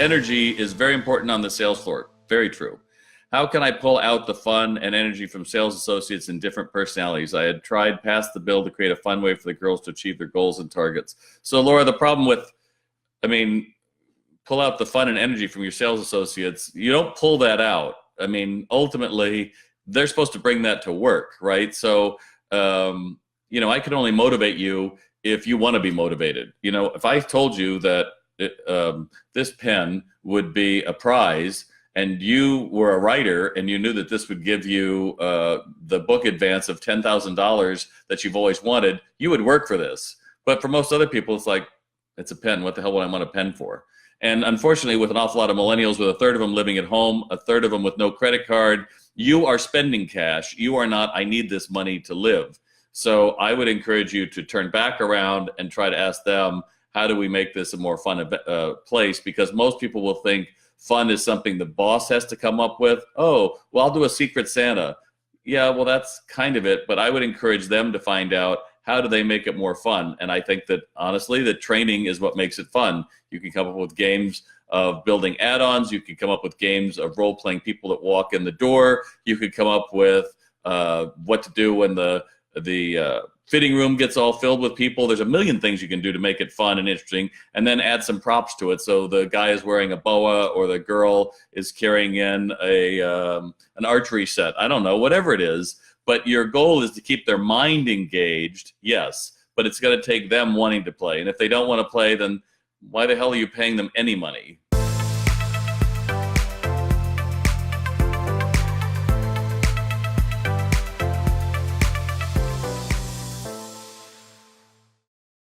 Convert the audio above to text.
energy is very important on the sales floor. Very true. How can I pull out the fun and energy from sales associates in different personalities? I had tried past the bill to create a fun way for the girls to achieve their goals and targets. So Laura, the problem with, I mean, pull out the fun and energy from your sales associates, you don't pull that out. I mean, ultimately, they're supposed to bring that to work, right? So, I can only motivate you if you want to be motivated. If I told you that this pen would be a prize and you were a writer and you knew that this would give you the book advance of $10,000 that you've always wanted, you would work for this. But for most other people, it's like, it's a pen. What the hell would I want a pen for? And unfortunately, with an awful lot of millennials, with a third of them living at home, a third of them with no credit card, you are spending cash. You are not, I need this money to live. So I would encourage you to turn back around and try to ask them, how do we make this a more fun place? Because most people will think fun is something the boss has to come up with. Oh, well, I'll do a Secret Santa. Yeah, well, that's kind of it. But I would encourage them to find out, how do they make it more fun? And I think that, honestly, the training is what makes it fun. You can come up with games of building add-ons. You can come up with games of role-playing people that walk in the door. You could come up with what to do when the fitting room gets all filled with people. There's a million things you can do to make it fun and interesting, and then add some props to it. So the guy is wearing a boa, or the girl is carrying in an archery set. I don't know, whatever it is. But your goal is to keep their mind engaged, yes, but it's going to take them wanting to play. And if they don't want to play, then why the hell are you paying them any money?